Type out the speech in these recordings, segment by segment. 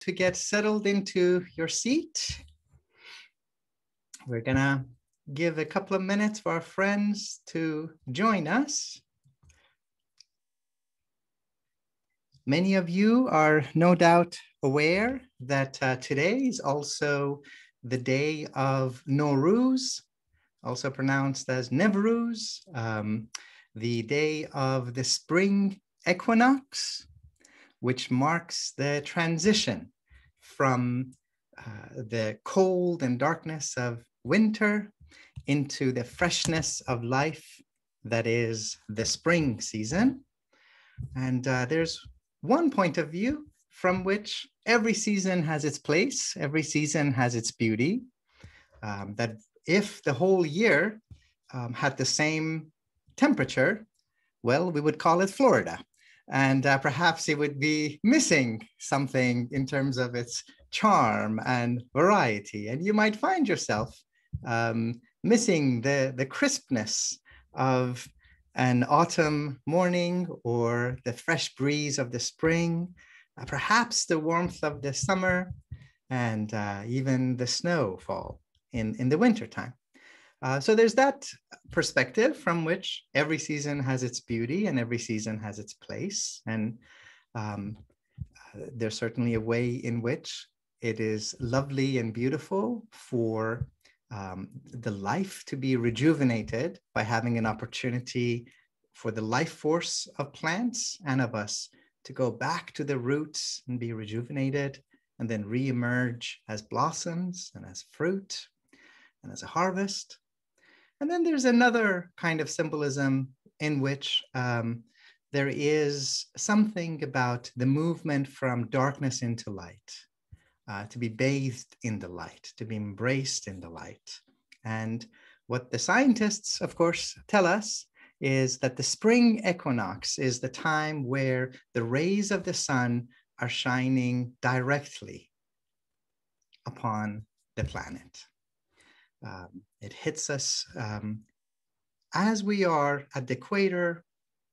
to get settled into your seat. We're gonna give a couple of minutes for our friends to join us. Many of you are no doubt aware that today is also the day of Nowruz, also pronounced as Nevruz, the day of the spring equinox, which marks the transition from the cold and darkness of winter into the freshness of life that is the spring season. And there's one point of view from which every season has its place, every season has its beauty, that if the whole year had the same temperature, well, we would call it Florida. And perhaps it would be missing something in terms of its charm and variety. And you might find yourself missing the crispness of an autumn morning or the fresh breeze of the spring, perhaps the warmth of the summer, and even the snowfall in the wintertime. So there's that perspective from which every season has its beauty and every season has its place. And there's certainly a way in which it is lovely and beautiful for the life to be rejuvenated by having an opportunity for the life force of plants and of us to go back to the roots and be rejuvenated and then re-emerge as blossoms and as fruit and as a harvest. And then there's another kind of symbolism in which there is something about the movement from darkness into light, to be bathed in the light, to be embraced in the light. And what the scientists, of course, tell us is that the spring equinox is the time where the rays of the sun are shining directly upon the planet. It hits us as we are at the equator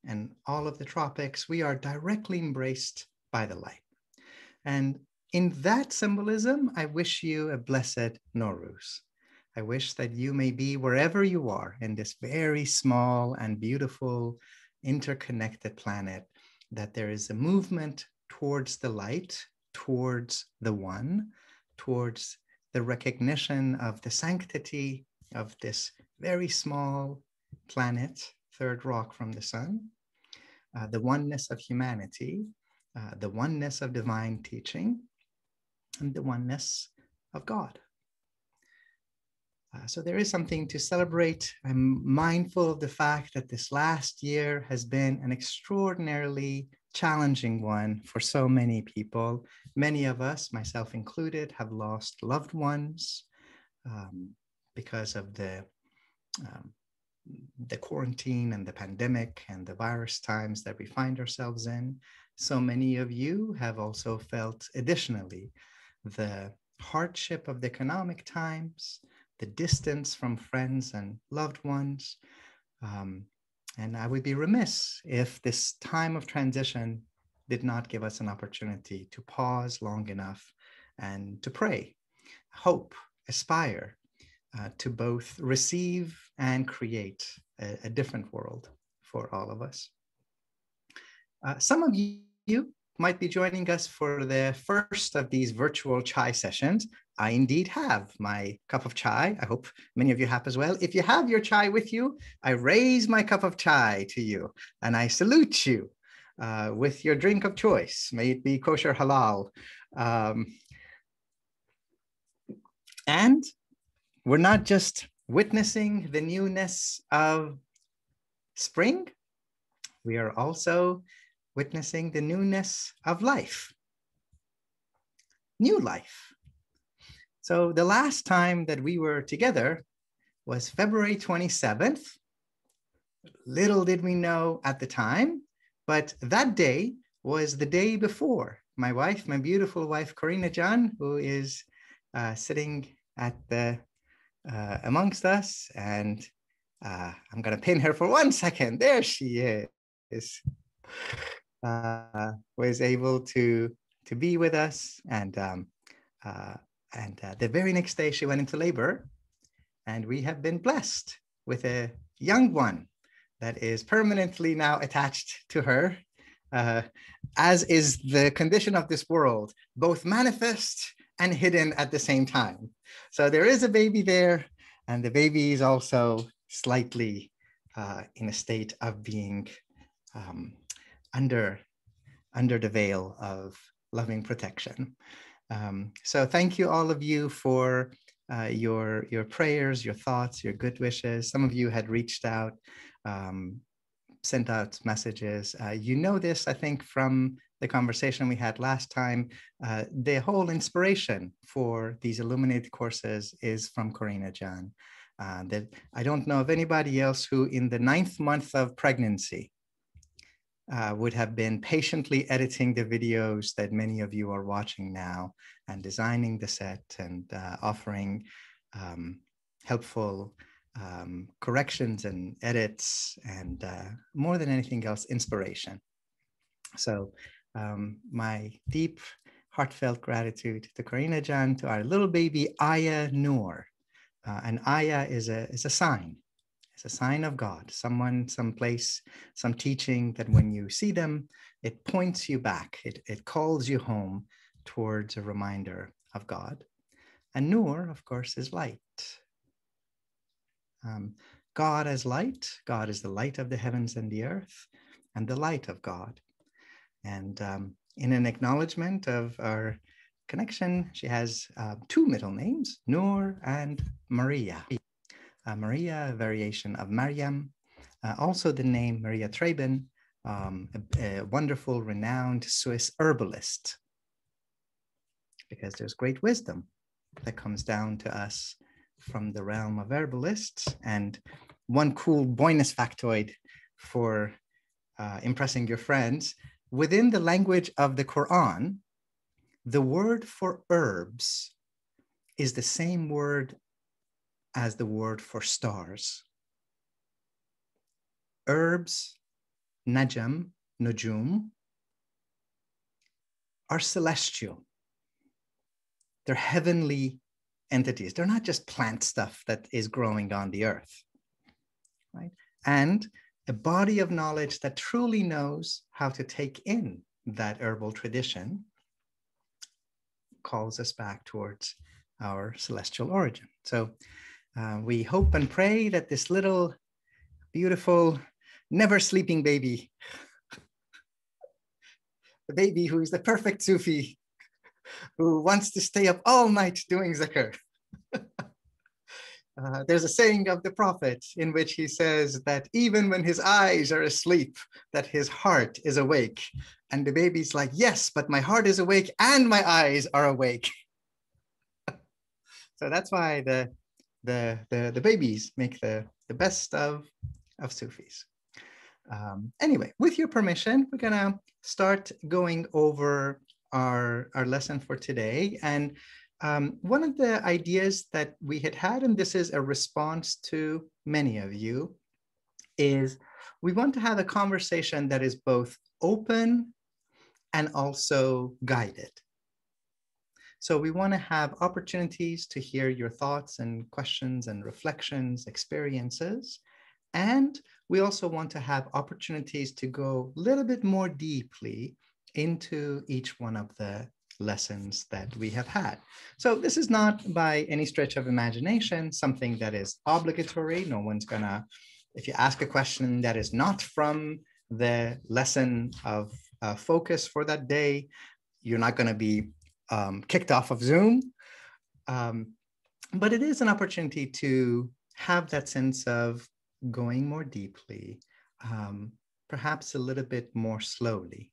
and all of the tropics, we are directly embraced by the light. And in that symbolism, I wish you a blessed Nowruz. I wish that you may be wherever you are in this very small and beautiful interconnected planet, that there is a movement towards the light, towards the one, towards the recognition of the sanctity of this very small planet, third rock from the sun, the oneness of humanity, the oneness of divine teaching, and the oneness of God. So there is something to celebrate. I'm mindful of the fact that this last year has been an extraordinarily challenging one for so many people. Many of us, myself included, have lost loved ones because of the quarantine and the pandemic and the virus times that we find ourselves in. So many of you have also felt additionally the hardship of the economic times, the distance from friends and loved ones. And I would be remiss if this time of transition did not give us an opportunity to pause long enough and to pray, hope, aspire to both receive and create a different world for all of us. Some of you might be joining us for the first of these virtual chai sessions. I indeed have my cup of chai. I hope many of you have as well. If you have your chai with you, I raise my cup of chai to you and I salute you with your drink of choice. May it be kosher halal. And we're not just witnessing the newness of spring, we are also witnessing the newness of life, new life. So the last time that we were together was February 27th. Little did we know at the time, but that day was the day before my wife, my beautiful wife, Karina Jan, who is sitting at the amongst us. And I'm going to pin her for 1 second. There she is. Was able to to be with us. And the very next day she went into labor, and we have been blessed with a young one that is permanently now attached to her, as is the condition of this world, both manifest and hidden at the same time. So there is a baby there, and the baby is also slightly in a state of being under the veil of loving protection. So thank you, all of you, for your prayers, your thoughts, your good wishes. Some of you had reached out, sent out messages. You know this, I think, from the conversation we had last time. The whole inspiration for these Illuminated courses is from Corina Jan. That I don't know of anybody else who in the 9th month of pregnancy would have been patiently editing the videos that many of you are watching now, and designing the set, and offering helpful corrections and edits, and more than anything else, inspiration. So my deep, heartfelt gratitude to Corina Jan, to our little baby Aya Noor. And Aya is a sign. It's a sign of God, someone, someplace, some teaching that when you see them, it points you back. It calls you home towards a reminder of God. And Noor, of course, is light. God as light. God is the light of the heavens and the earth, and the light of God. And in an acknowledgement of our connection, she has 2 middle names, Noor and Maria. Maria, a variation of Maryam. Also the name Maria Traben, a wonderful, renowned Swiss herbalist, because there's great wisdom that comes down to us from the realm of herbalists. And one cool bonus factoid for impressing your friends, within the language of the Qur'an, the word for herbs is the same word as the word for stars. Herbs, najam, nujum, are celestial. They're heavenly entities. They're not just plant stuff that is growing on the earth, right? And a body of knowledge that truly knows how to take in that herbal tradition calls us back towards our celestial origin. So we hope and pray that this little, beautiful, never sleeping baby, the baby who is the perfect Sufi, who wants to stay up all night doing zikr. There's a saying of the Prophet in which he says that even when his eyes are asleep, that his heart is awake. And the baby's like, yes, but my heart is awake and my eyes are awake. So that's why the babies make the best of Sufis. Anyway, with your permission, we're gonna start going over our lesson for today. And one of the ideas that we had, and this is a response to many of you, is we want to have a conversation that is both open and also guided. So we want to have opportunities to hear your thoughts and questions and reflections, experiences. And we also want to have opportunities to go a little bit more deeply into each one of the lessons that we have had. So this is not by any stretch of imagination something that is obligatory. No one's gonna, if you ask a question that is not from the lesson of focus for that day, you're not gonna be kicked off of Zoom. But it is an opportunity to have that sense of going more deeply, perhaps a little bit more slowly.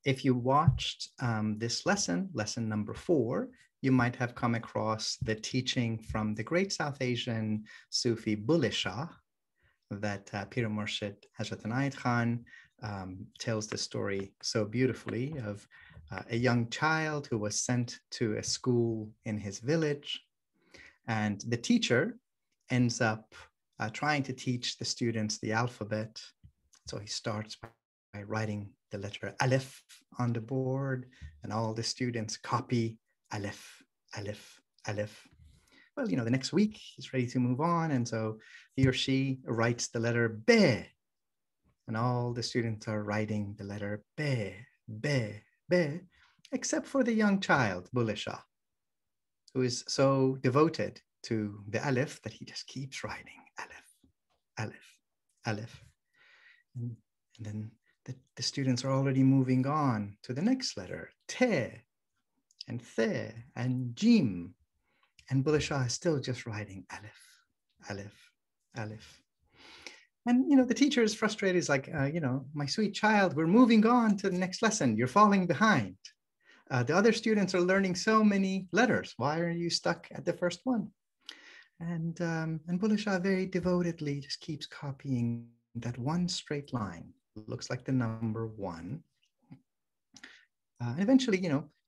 If you watched this lesson number 4, you might have come across the teaching from the great South Asian Sufi Bulleh Shah that Pir Murshid Hazrat Inayat Khan tells the story so beautifully of a young child who was sent to a school in his village, and the teacher ends up trying to teach the students the alphabet. So he starts by writing the letter Aleph on the board, and all the students copy Aleph, Aleph, Aleph. Well, the next week he's ready to move on, and so he or she writes the letter Be, and all the students are writing the letter Be, Be, Be, except for the young child, Bulleh Shah, who is so devoted to the Aleph that he just keeps writing Aleph, Aleph, Aleph. And then the students are already moving on to the next letter, Te, and The, and Jim. And Bulleh Shah is still just writing Aleph, Aleph, Aleph. And, the teacher is frustrated. He's like, my sweet child, we're moving on to the next lesson. You're falling behind. The other students are learning so many letters. Why are you stuck at the first one? And Bulleh Shah very devotedly just keeps copying that one straight line. Looks like the number 1. And eventually,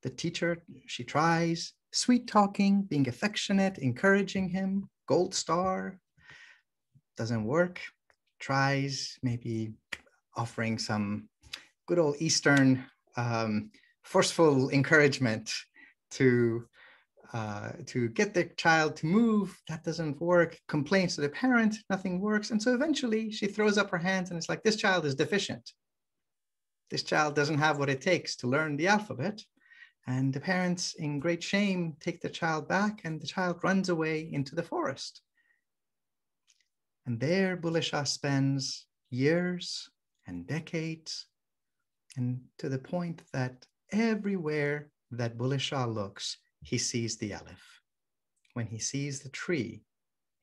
the teacher, she tries sweet talking, being affectionate, encouraging him, gold star. Doesn't work. Tries maybe offering some good old Eastern forceful encouragement to get the child to move. That doesn't work. Complains to the parent, nothing works. And so eventually she throws up her hands and it's like, this child is deficient. This child doesn't have what it takes to learn the alphabet. And the parents, in great shame, take the child back, and the child runs away into the forest. And there Bulleh Shah spends years and decades, and to the point that everywhere that Bulleh Shah looks, he sees the Aleph. When he sees the tree,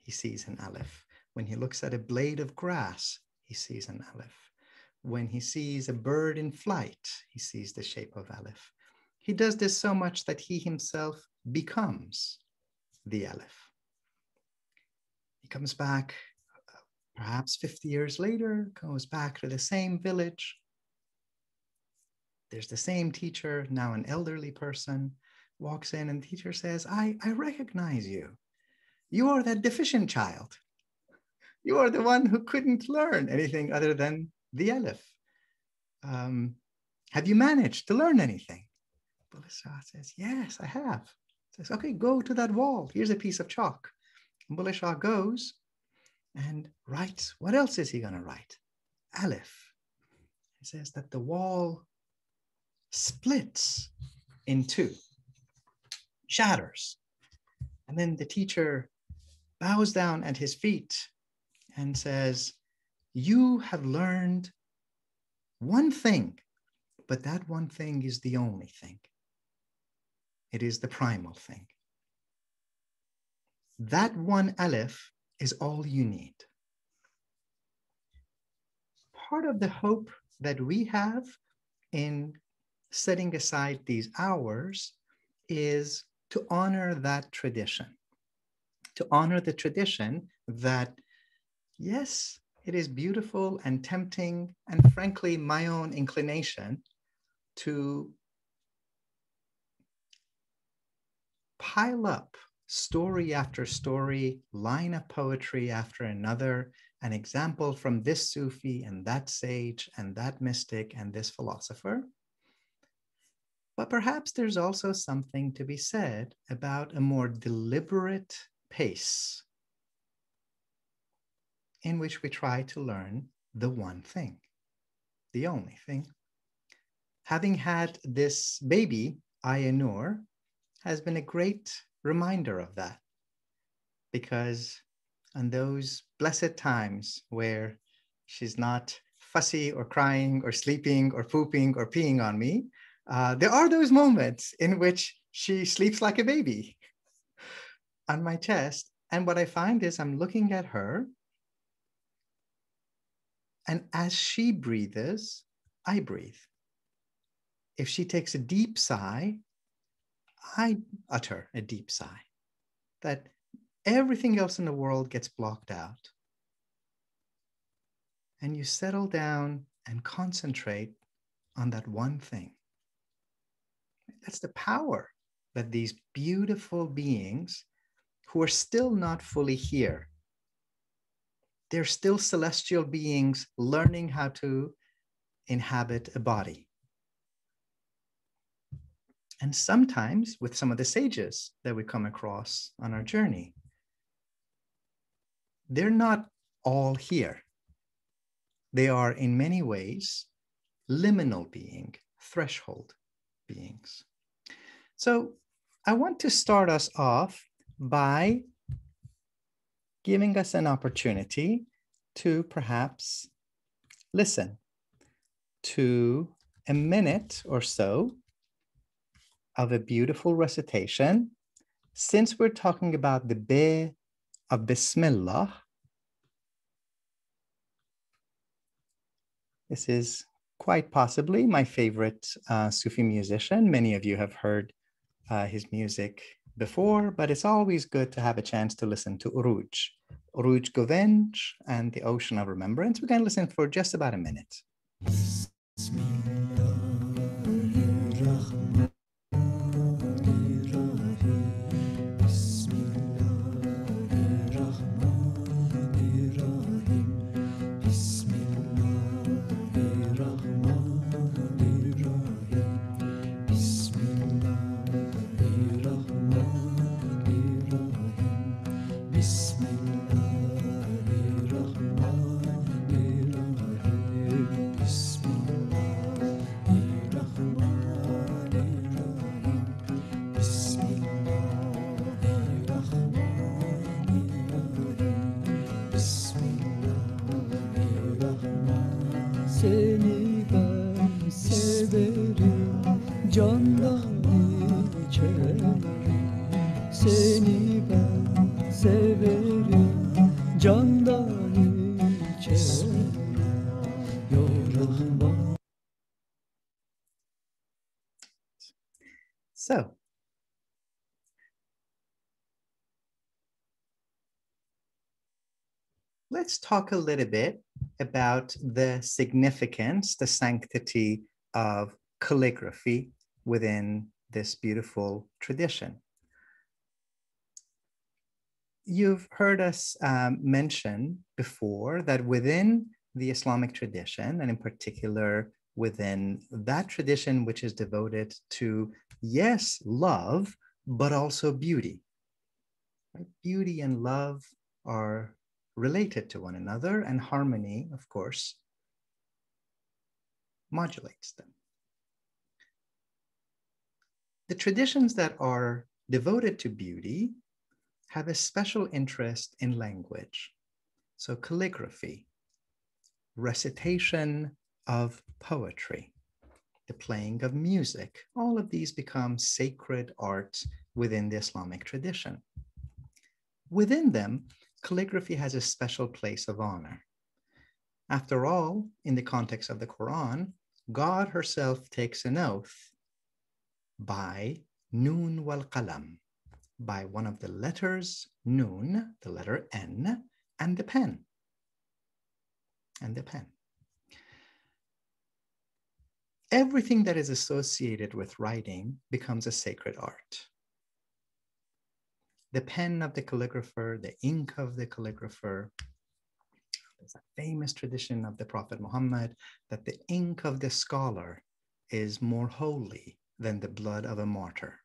he sees an Aleph. When he looks at a blade of grass, he sees an Aleph. When he sees a bird in flight, he sees the shape of Aleph. He does this so much that he himself becomes the Aleph. He comes back, perhaps 50 years later, goes back to the same village. There's the same teacher, now an elderly person, walks in, and the teacher says, I recognize you. You are that deficient child. You are the one who couldn't learn anything other than the Aleph. Have you managed to learn anything? Bulleh Shah says, yes, I have. He says, okay, go to that wall. Here's a piece of chalk. And Bulleh Shah goes and writes. What else is he going to write? Aleph. He says that the wall splits in 2, shatters. And then the teacher bows down at his feet and says, you have learned one thing, but that one thing is the only thing. It is the primal thing. That one Aleph is all you need. Part of the hope that we have in setting aside these hours is to honor that tradition. To honor the tradition that, yes, it is beautiful and tempting, and frankly, my own inclination to pile up story after story, line of poetry after another, an example from this Sufi and that sage and that mystic and this philosopher. But perhaps there's also something to be said about a more deliberate pace in which we try to learn the one thing, the only thing. Having had this baby, Aya Noor, has been a great reminder of that. Because on those blessed times where she's not fussy or crying or sleeping or pooping or peeing on me, there are those moments in which she sleeps like a baby on my chest. And what I find is I'm looking at her, and as she breathes, I breathe. If she takes a deep sigh, I utter a deep sigh. That everything else in the world gets blocked out. And you settle down and concentrate on that one thing. That's the power that these beautiful beings who are still not fully here, they're still celestial beings learning how to inhabit a body. And sometimes with some of the sages that we come across on our journey, they're not all here. They are in many ways liminal being, threshold beings. So I want to start us off by giving us an opportunity to perhaps listen to a minute or so of a beautiful recitation. Since we're talking about the Be of Bismillah, this is quite possibly my favorite Sufi musician. Many of you have heard his music before, but it's always good to have a chance to listen to Uruj. Uruj Govenj and the Ocean of Remembrance. We're going to listen for just about a minute. Seni ben severim, candan içerim. Seni ben severim, candan içerim. Yorulma. So, let's talk a little bit about the significance, the sanctity of calligraphy within this beautiful tradition. You've heard us mention before that within the Islamic tradition, and in particular within that tradition which is devoted to, yes, love, but also beauty. Right? Beauty and love are related to one another, and harmony, of course, modulates them. The traditions that are devoted to beauty have a special interest in language. So calligraphy, recitation of poetry, the playing of music, all of these become sacred art within the Islamic tradition. Within them, calligraphy has a special place of honor. After all, in the context of the Qur'an, God herself takes an oath by Nun wal Qalam, by one of the letters Nun, the letter N, and the pen. And the pen. Everything that is associated with writing becomes a sacred art. The pen of the calligrapher, the ink of the calligrapher. There's a famous tradition of the Prophet Muhammad that the ink of the scholar is more holy than the blood of a martyr.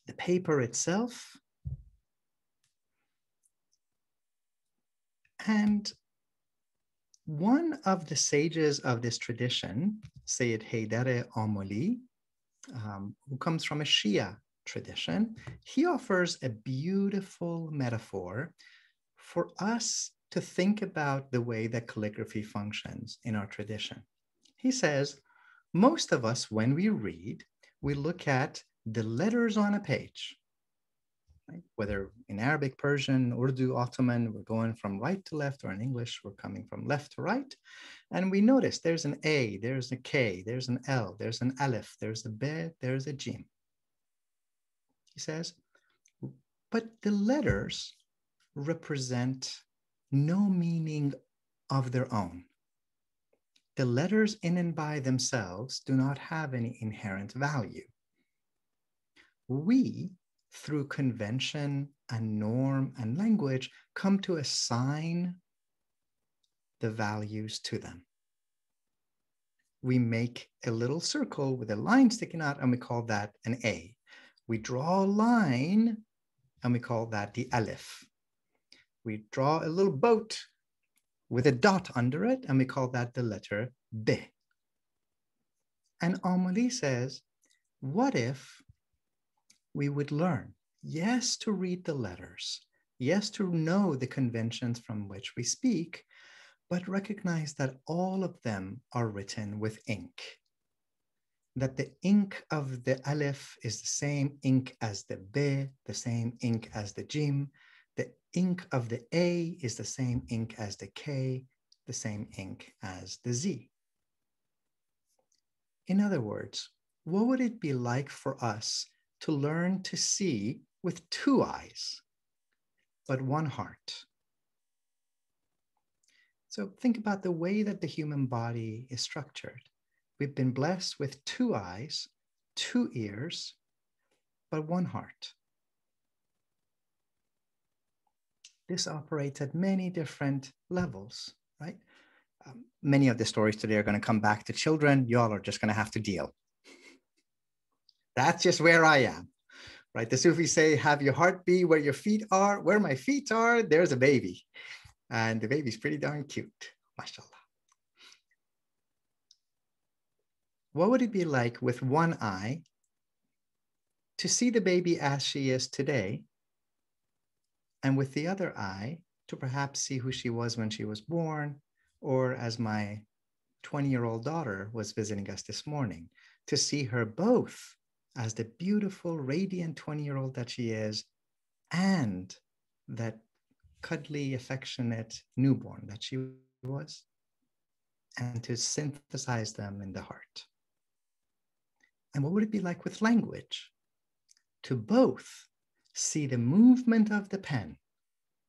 The paper itself, and one of the sages of this tradition, Sayyid Haydar Amoli, who comes from a Shia tradition, he offers a beautiful metaphor for us to think about the way that calligraphy functions in our tradition. He says, most of us, when we read, we look at the letters on a page, right? Whether in Arabic, Persian, Urdu, Ottoman, we're going from right to left, or in English, we're coming from left to right. And we notice there's an A, there's a K, there's an L, there's an Aleph, there's a Be, there's a Jim. He says, but the letters represent no meaning of their own. The letters in and by themselves do not have any inherent value. We, through convention and norm and language, come to assign the values to them. We make a little circle with a line sticking out, and we call that an A. We draw a line, and we call that the alif. We draw a little boat with a dot under it, and we call that the letter B. And Amelie says, what if we would learn, yes, to read the letters, yes, to know the conventions from which we speak, but recognize that all of them are written with ink. That the ink of the alif is the same ink as the B, the same ink as the jim. The ink of the A is the same ink as the K, the same ink as the Z. In other words, what would it be like for us to learn to see with two eyes, but one heart? So think about the way that the human body is structured. We've been blessed with two eyes, two ears, but one heart. This operates at many different levels, right? Many of the stories today are going to come back to children. Y'all are just going to have to deal. That's just where I am, right? The Sufis say, have your heart be where your feet are. Where my feet are, there's a baby. And the baby's pretty darn cute, mashallah. What would it be like with one eye to see the baby as she is today, and with the other eye to perhaps see who she was when she was born, or as my 20-year-old daughter was visiting us this morning, to see her both as the beautiful, radiant 20-year-old that she is, and that cuddly, affectionate newborn that she was, and to synthesize them in the heart. And what would it be like with language? To both see the movement of the pen,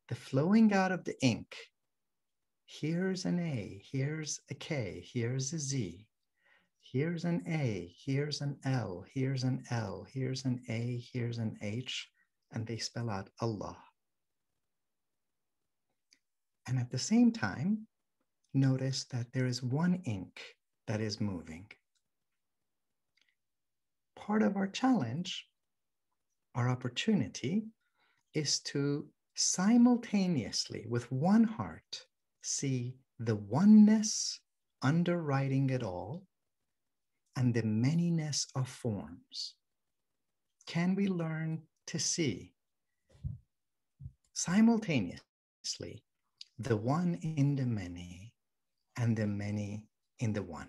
the flowing out of the ink. Here's an A, here's a K, here's a Z. Here's an A, here's an L, here's an L, here's an A, here's an H, and they spell out Allah. And at the same time, notice that there is one ink that is moving. Part of our challenge, our opportunity, is to simultaneously, with one heart, see the oneness underwriting it all and the manyness of forms. Can we learn to see simultaneously the one in the many and the many in the one?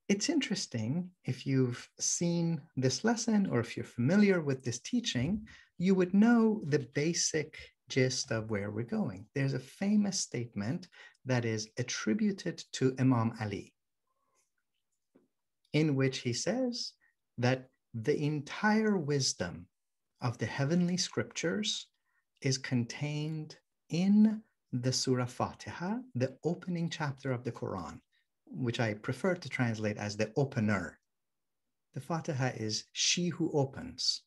It's interesting, if you've seen this lesson or if you're familiar with this teaching, you would know the basic gist of where we're going. There's a famous statement that is attributed to Imam Ali, in which he says that the entire wisdom of the heavenly scriptures is contained in the Surah Fatiha, the opening chapter of the Qur'an, which I prefer to translate as the opener. The Fatiha is she who opens.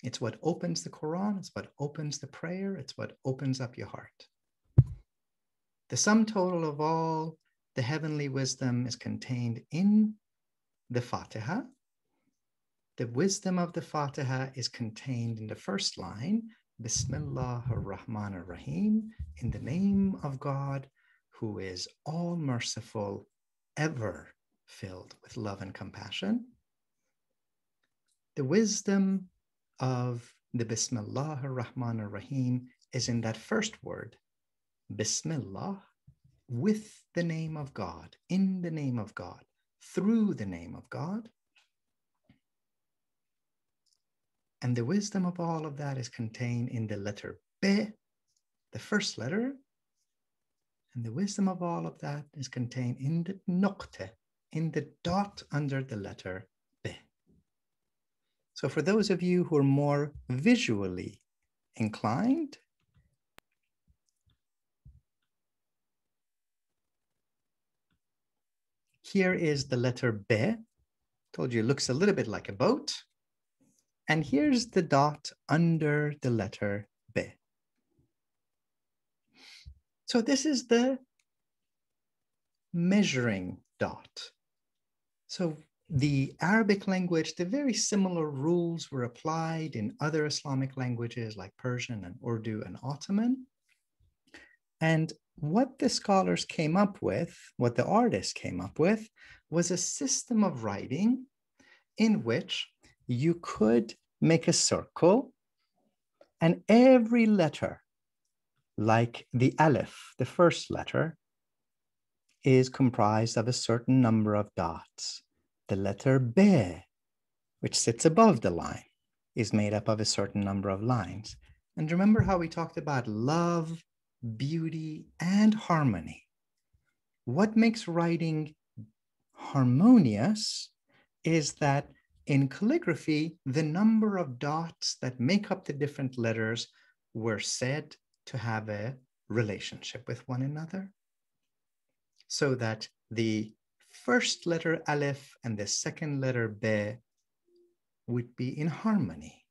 It's what opens the Quran, it's what opens the prayer, it's what opens up your heart. The sum total of all the heavenly wisdom is contained in the Fatiha. The wisdom of the Fatiha is contained in the first line, Bismillah ar-Rahman ar-Rahim, in the name of God, who is all merciful, ever filled with love and compassion. The wisdom of the Bismillah ar-Rahman ar-Rahim is in that first word, Bismillah, with the name of God, in the name of God, through the name of God. And the wisdom of all of that is contained in the letter B, the first letter. And the wisdom of all of that is contained in the noqta, in the dot under the letter B. So for those of you who are more visually inclined, here is the letter B. Told you it looks a little bit like a boat. And here's the dot under the letter B. So this is the measuring dot. So the Arabic language, the very similar rules were applied in other Islamic languages like Persian and Urdu and Ottoman. And what the scholars came up with, what the artists came up with, was a system of writing in which you could make a circle and every letter, like the Aleph, the first letter, is comprised of a certain number of dots. The letter B, which sits above the line, is made up of a certain number of lines. And remember how we talked about love, beauty, and harmony. What makes writing harmonious is that in calligraphy, the number of dots that make up the different letters were said to have a relationship with one another, so that the first letter Aleph and the second letter B would be in harmony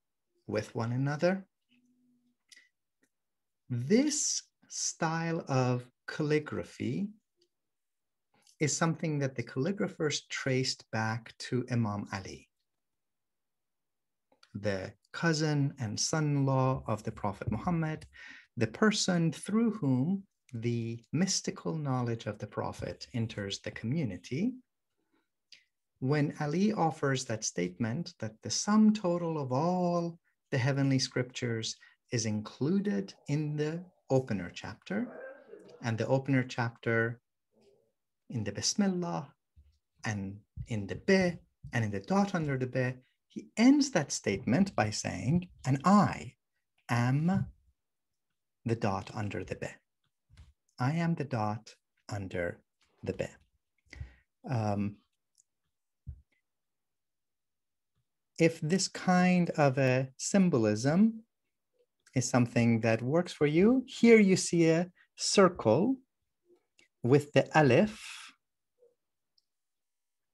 with one another. This style of calligraphy is something that the calligraphers traced back to Imam Ali, the cousin and son-in-law of the Prophet Muhammad, the person through whom the mystical knowledge of the Prophet enters the community. When Ali offers that statement that the sum total of all the heavenly scriptures is included in the opener chapter, and the opener chapter in the Bismillah and in the Be and in the dot under the Be, he ends that statement by saying, and I am the dot under the Be. I am the dot under the Be. If this kind of a symbolism is something that works for you, here you see a circle with the Aleph,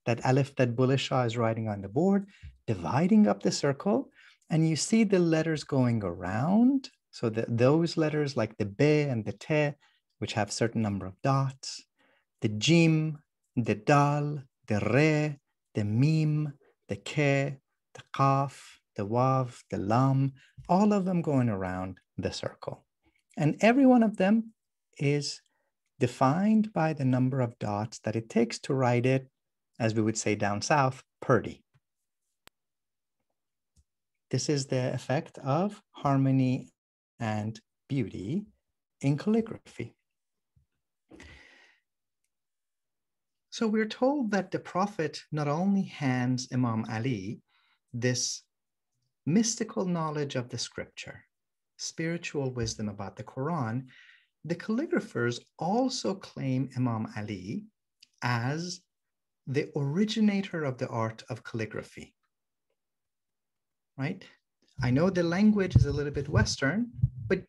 that Aleph that Bulleh Shah is writing on the board, dividing up the circle, and you see the letters going around. So those letters like the Be and the Te, which have a certain number of dots, the Jim, the Dal, the Re, the Mim, the Ke, the Qaf, the Wav, the Lam, all of them going around the circle. And every one of them is defined by the number of dots that it takes to write it, as we would say down south, purdy. This is the effect of harmony and beauty in calligraphy. So we're told that the Prophet not only hands Imam Ali this mystical knowledge of the scripture, spiritual wisdom about the Quran, the calligraphers also claim Imam Ali as the originator of the art of calligraphy, right? I know the language is a little bit Western, but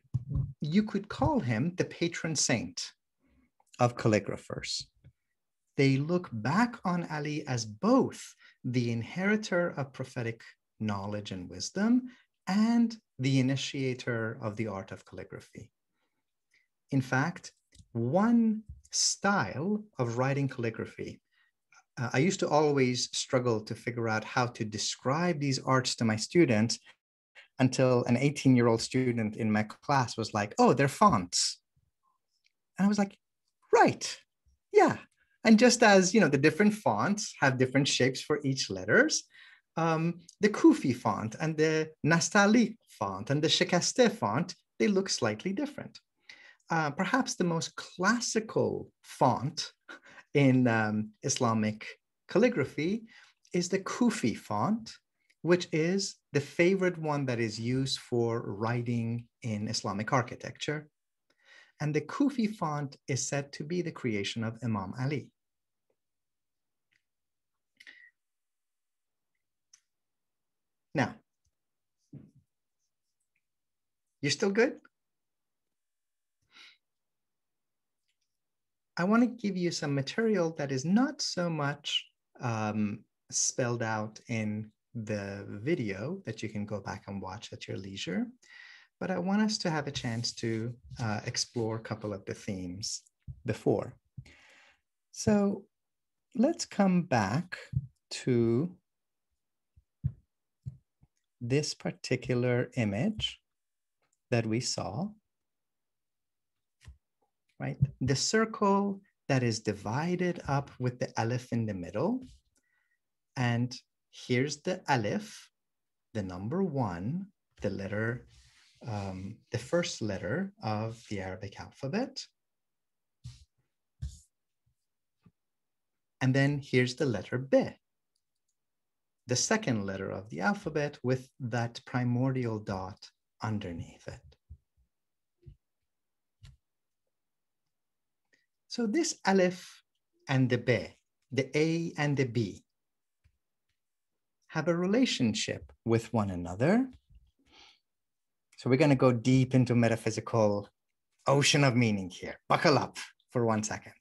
you could call him the patron saint of calligraphers. They look back on Ali as both the inheritor of prophetic knowledge and wisdom and the initiator of the art of calligraphy. In fact, one style of writing calligraphy, I used to always struggle to figure out how to describe these arts to my students until an 18-year-old student in my class was like, oh, they're fonts. And I was like, right, yeah. And just as, the different fonts have different shapes for each letters, the Kufi font and the Nastali font and the Shikaste font, they look slightly different. Perhaps the most classical font in Islamic calligraphy is the Kufi font, which is the favorite one that is used for writing in Islamic architecture. And the Kufi font is said to be the creation of Imam Ali. Now, you're still good? I want to give you some material that is not so much spelled out in the video that you can go back and watch at your leisure. but I want us to have a chance to explore a couple of the themes before. So let's come back to this particular image that we saw, right? The circle that is divided up with the aleph in the middle. And here's the aleph, the number 1, the letter, the first letter of the Arabic alphabet. And then here's the letter B, the second letter of the alphabet with that primordial dot underneath it. So this aleph and the B, the A and the B, have a relationship with one another. So we're going to go deep into metaphysical ocean of meaning here. Buckle up for 1 second.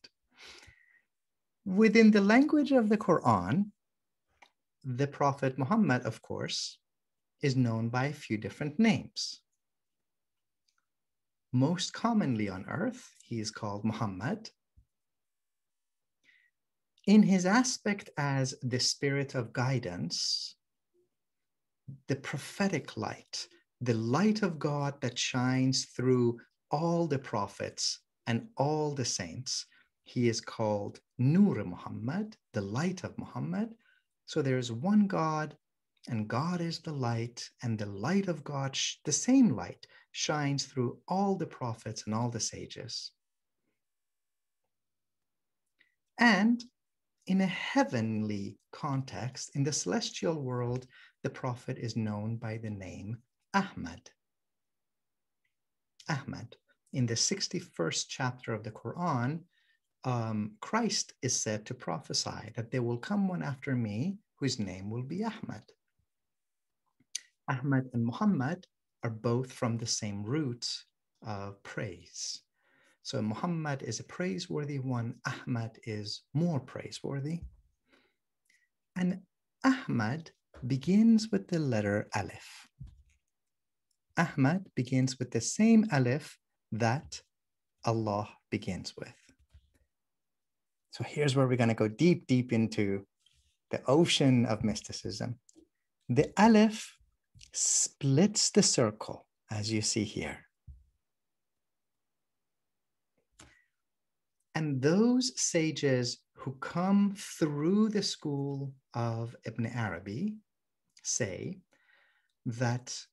Within the language of the Qur'an, the Prophet Muhammad, of course, is known by a few different names. Most commonly on earth, he is called Muhammad. In his aspect as the spirit of guidance, the prophetic light, the light of God that shines through all the prophets and all the saints, he is called Nur Muhammad, the light of Muhammad. So there's one God, and God is the light, and the light of God, the same light, shines through all the prophets and all the sages. And in a heavenly context, in the celestial world, the prophet is known by the name Ahmad. Ahmad. In the 61st chapter of the Quran, Christ is said to prophesy that there will come one after me whose name will be Ahmad. Ahmad and Muhammad are both from the same root of praise. So Muhammad is a praiseworthy one. Ahmad is more praiseworthy. And Ahmad begins with the letter Aleph. Ahmad begins with the same Aleph that Allah begins with. So here's where we're going to go deep, deep into the ocean of mysticism. The Aleph splits the circle, as you see here. And those sages who come through the school of Ibn Arabi say that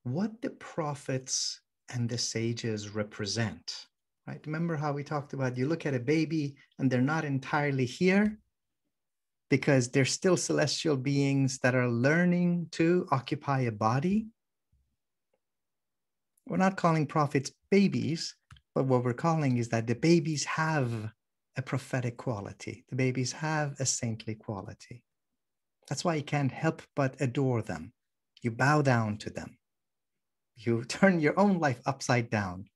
what the prophets and the sages represent, right? Remember how we talked about, you look at a baby and they're not entirely here because they're still celestial beings that are learning to occupy a body. We're not calling prophets babies, but what we're calling is that the babies have a prophetic quality. The babies have a saintly quality. That's why you can't help but adore them. You bow down to them. You turn your own life upside down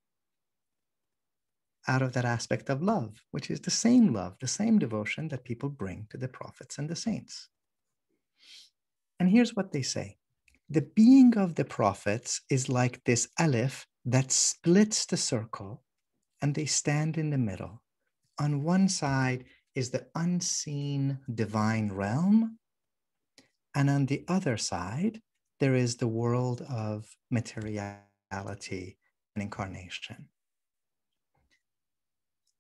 out of that aspect of love, which is the same love, the same devotion that people bring to the prophets and the saints. And here's what they say. The being of the prophets is like this aleph that splits the circle, and they stand in the middle. On one side is the unseen divine realm, and on the other side, there is the world of materiality and incarnation.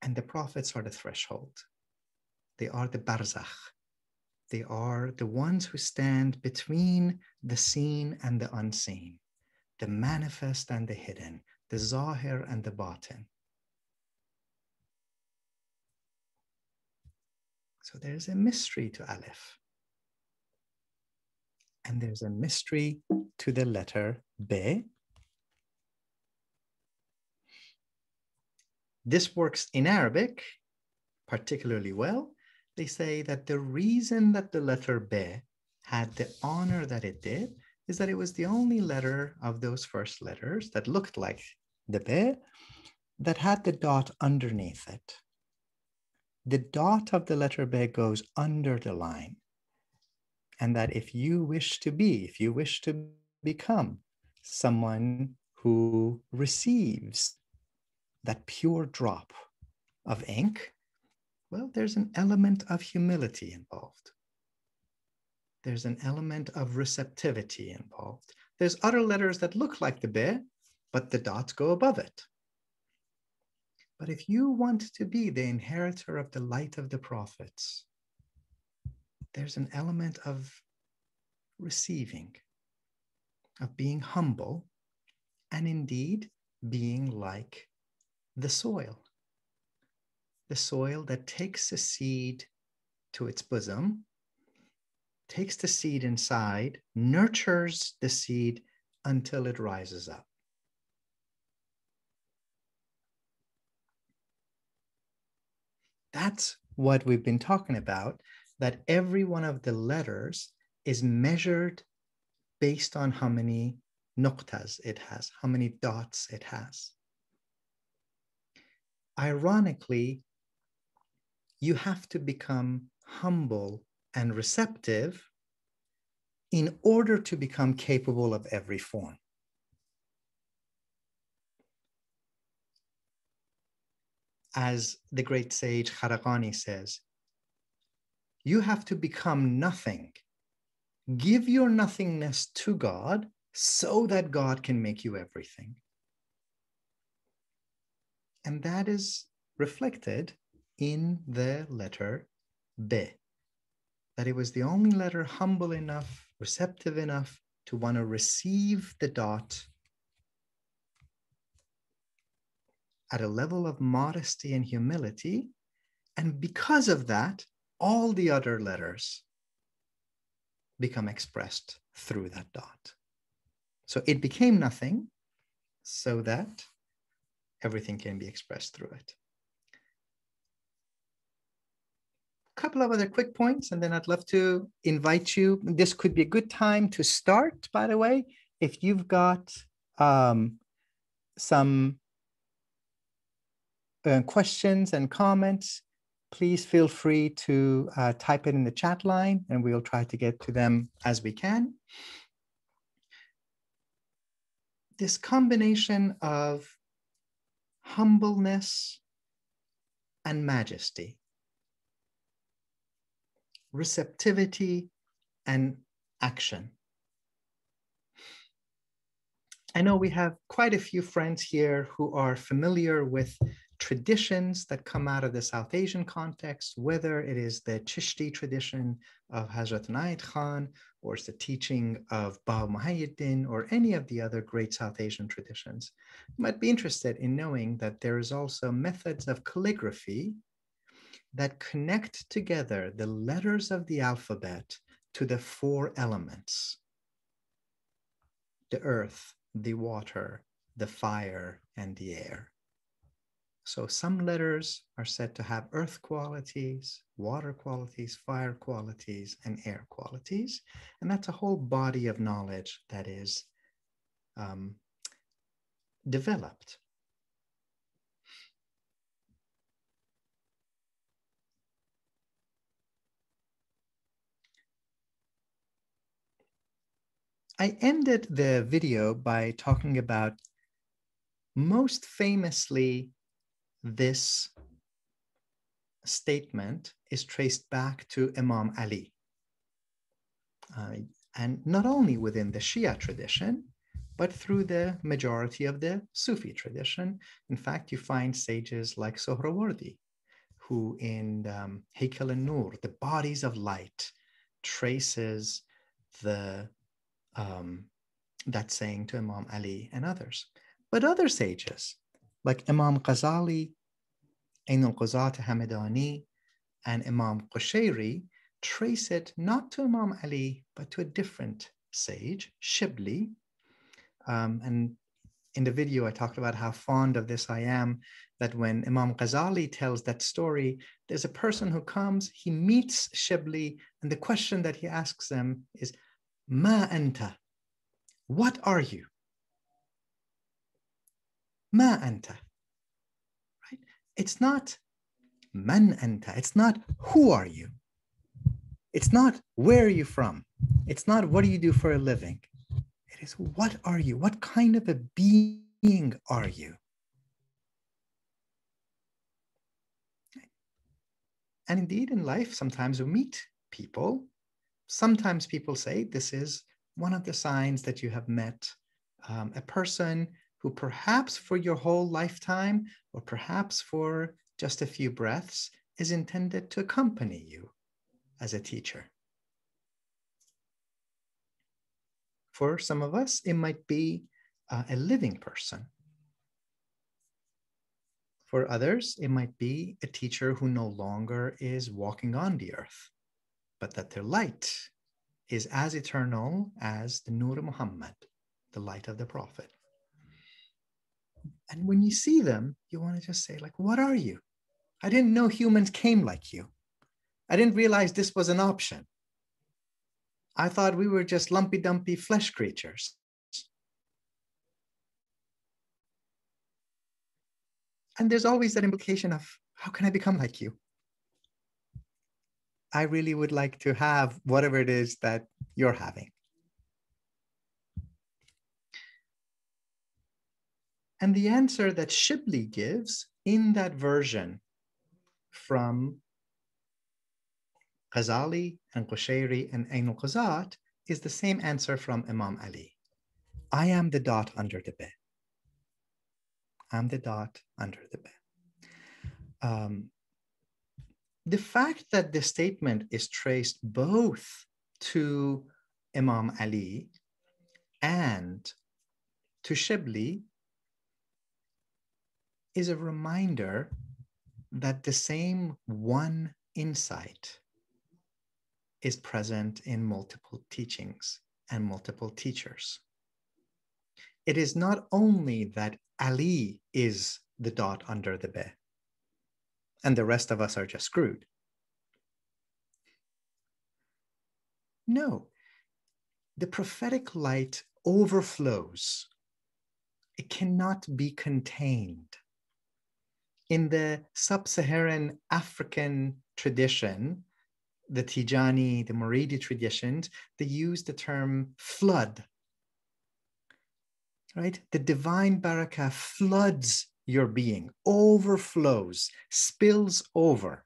And the prophets are the threshold. They are the barzakh. They are the ones who stand between the seen and the unseen, the manifest and the hidden, the zahir and the batin. So there's a mystery to Aleph. And there's a mystery to the letter B. This works in Arabic particularly well. They say that the reason that the letter B had the honor that it did is that it was the only letter of those first letters that looked like the B that had the dot underneath it. The dot of the letter B goes under the line. And that if you wish to become someone who receives that pure drop of ink, well, there's an element of humility involved. There's an element of receptivity involved. There's other letters that look like the be, but the dots go above it. But if you want to be the inheritor of the light of the prophets, there's an element of receiving, of being humble, and indeed being like the soil that takes a seed to its bosom, takes the seed inside, nurtures the seed until it rises up. That's what we've been talking about, that every one of the letters is measured based on how many nuqtas it has, how many dots it has. Ironically, you have to become humble and receptive in order to become capable of every form. As the great sage Kharaqani says, you have to become nothing. Give your nothingness to God so that God can make you everything. And that is reflected in the letter B, that it was the only letter humble enough, receptive enough to want to receive the dot at a level of modesty and humility. And because of that, all the other letters become expressed through that dot. So it became nothing so that everything can be expressed through it. A couple of other quick points, and then I'd love to invite you. This could be a good time to start, by the way. If you've got some questions and comments, please feel free to type it in the chat line, and we'll try to get to them as we can. This combination of humbleness and majesty, receptivity and action. I know we have quite a few friends here who are familiar with traditions that come out of the South Asian context, whether it is the Chishti tradition of Hazrat Inayat Khan, or it's the teaching of Baba Muhyiddin, or any of the other great South Asian traditions. You might be interested in knowing that there is also methods of calligraphy that connect together the letters of the alphabet to the four elements: the earth, the water, the fire, and the air. So some letters are said to have earth qualities, water qualities, fire qualities, and air qualities. And that's a whole body of knowledge that is developed. I ended the video by talking about, most famously, this statement is traced back to Imam Ali. And not only within the Shia tradition, but through the majority of the Sufi tradition. In fact, you find sages like Sohrawardi, who in Haykal an-Nur, the bodies of light, traces the that saying to Imam Ali and others. But other sages, like Imam Ghazali, Ain al-Quzat Hamedani, and Imam Qushayri, trace it not to Imam Ali, but to a different sage, Shibli. And in the video, I talked about how fond of this I am, that when Imam Ghazali tells that story, there's a person who comes, he meets Shibli, and the question that he asks them is, Ma anta? What are you? Ma anta? Right? It's not man anta. It's not who are you? It's not where are you from? It's not what do you do for a living? It It is, what are you? What kind of a being are you? And indeed, in life, sometimes we meet people. Sometimes people say this is one of the signs that you have met a person who perhaps for your whole lifetime, or perhaps for just a few breaths, is intended to accompany you as a teacher. For some of us, it might be a living person. For others, it might be a teacher who no longer is walking on the earth, but that their light is as eternal as the Nur Muhammad, the light of the Prophet. And when you see them, you want to just say, like, what are you? I didn't know humans came like you. I didn't realize this was an option. I thought we were just lumpy dumpy flesh creatures. And there's always that implication of, how can I become like you? I really would like to have whatever it is that you're having. And the answer that Shibli gives in that version from Ghazali and Qushayri and Ain al-Qazat is the same answer from Imam Ali. I am the dot under the bed. I'm the dot under the bed. The fact that the statement is traced both to Imam Ali and to Shibli is a reminder that the same one insight is present in multiple teachings and multiple teachers. It is not only that Ali is the dot under the beh, and the rest of us are just screwed. No, the prophetic light overflows. It cannot be contained. In the sub-Saharan African tradition, the Tijani, the Muridi traditions, they use the term flood, right? The divine barakah floods your being, overflows, spills over.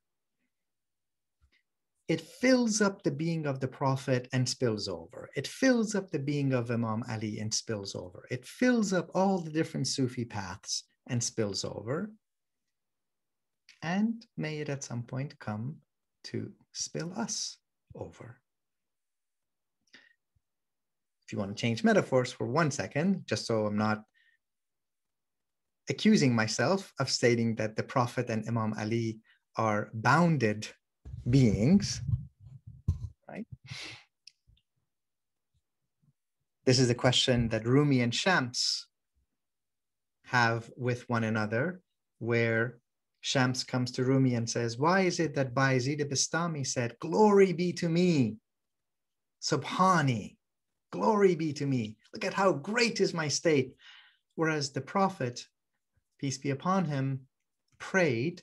It fills up the being of the Prophet and spills over. It fills up the being of Imam Ali and spills over. It fills up all the different Sufi paths and spills over. And may it at some point come to spill us over. If you want to change metaphors for 1 second, just so I'm not accusing myself of stating that the Prophet and Imam Ali are bounded beings, right? This is a question that Rumi and Shams have with one another, where Shams comes to Rumi and says, why is it that Bayezid Bistami said, glory be to me, Subhani, glory be to me. Look at how great is my state. Whereas the Prophet, peace be upon him, prayed,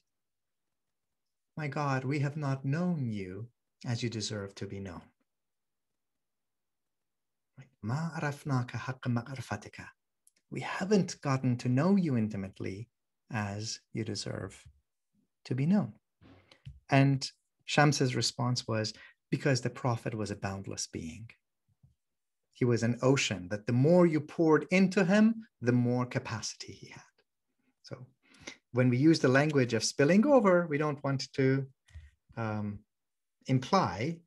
my God, we have not known you as you deserve to be known. Ma arafnaka haqqa ma'rifatika. We haven't gotten to know you intimately as you deserve to be known. And Shams's response was, because the Prophet was a boundless being. He was an ocean that the more you poured into him, the more capacity he had. So when we use the language of spilling over, we don't want to imply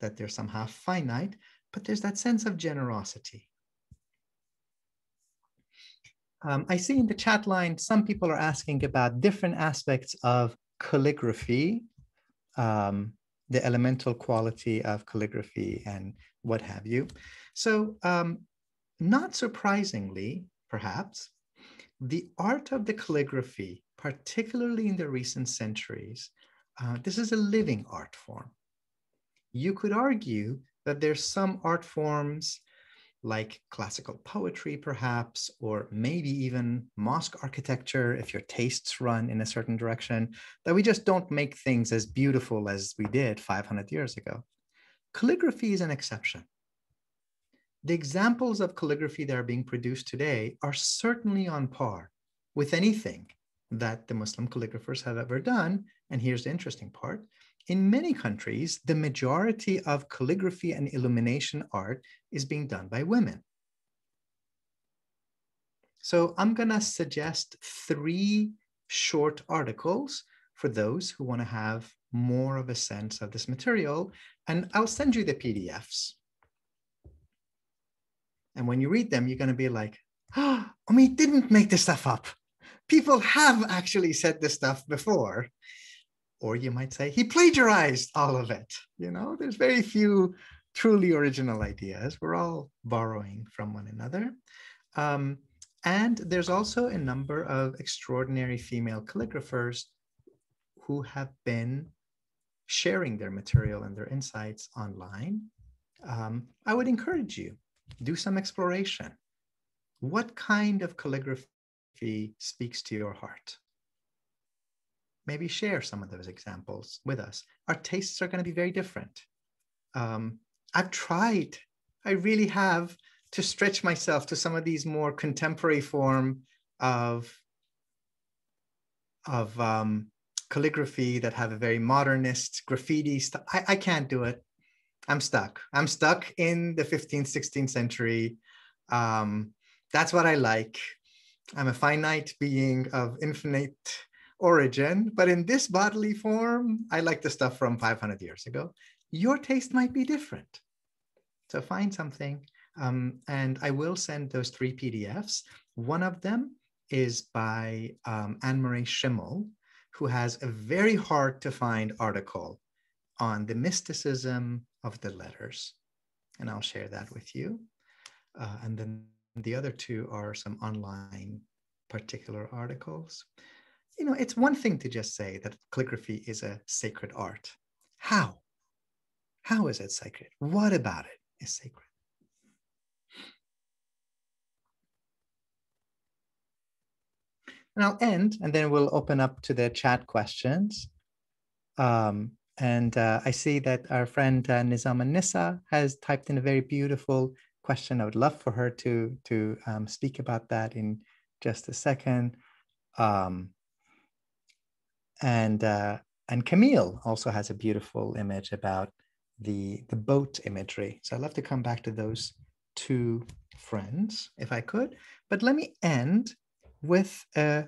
that they're somehow finite, but there's that sense of generosity. I see in the chat line, some people are asking about different aspects of calligraphy, the elemental quality of calligraphy and what have you. So not surprisingly, perhaps, the art of the calligraphy, particularly in the recent centuries, this is a living art form. You could argue that there's some art forms like classical poetry, perhaps, or maybe even mosque architecture, if your tastes run in a certain direction, that we just don't make things as beautiful as we did 500 years ago. Calligraphy is an exception. the examples of calligraphy that are being produced today are certainly on par with anything that the Muslim calligraphers have ever done. And here's the interesting part. In many countries, the majority of calligraphy and illumination art is being done by women. So I'm going to suggest 3 short articles for those who want to have more of a sense of this material. And I'll send you the PDFs. And when you read them, you're going to be like, oh, he didn't make this stuff up. People have actually said this stuff before. Or you might say, he plagiarized all of it. You know, there's very few truly original ideas. We're all borrowing from one another. And there's also a number of extraordinary female calligraphers who have been sharing their material and their insights online. I would encourage you, do some exploration. What kind of calligraphy speaks to your heart? Maybe share some of those examples with us. Our tastes are going to be very different. I've tried, I really have, to stretch myself to some of these more contemporary form of calligraphy that have a very modernist graffiti stuff. I can't do it. I'm stuck. I'm stuck in the 15th, 16th century. That's what I like. I'm a finite being of infinite origin, but in this bodily form, I like the stuff from 500 years ago. Your taste might be different. So find something. And I will send those 3 PDFs. One of them is by Anne-Marie Schimmel, who has a very hard to find article on the mysticism of the letters. And I'll share that with you. And then the other 2 are some online particular articles. You know, it's one thing to just say that calligraphy is a sacred art. How? How is it sacred? What about it is sacred? And I'll end, and then we'll open up to the chat questions. I see that our friend Nizam Nissa has typed in a very beautiful question. I would love for her to speak about that in just a second. And Camille also has a beautiful image about the boat imagery. So I'd love to come back to those 2 friends if I could. But let me end with a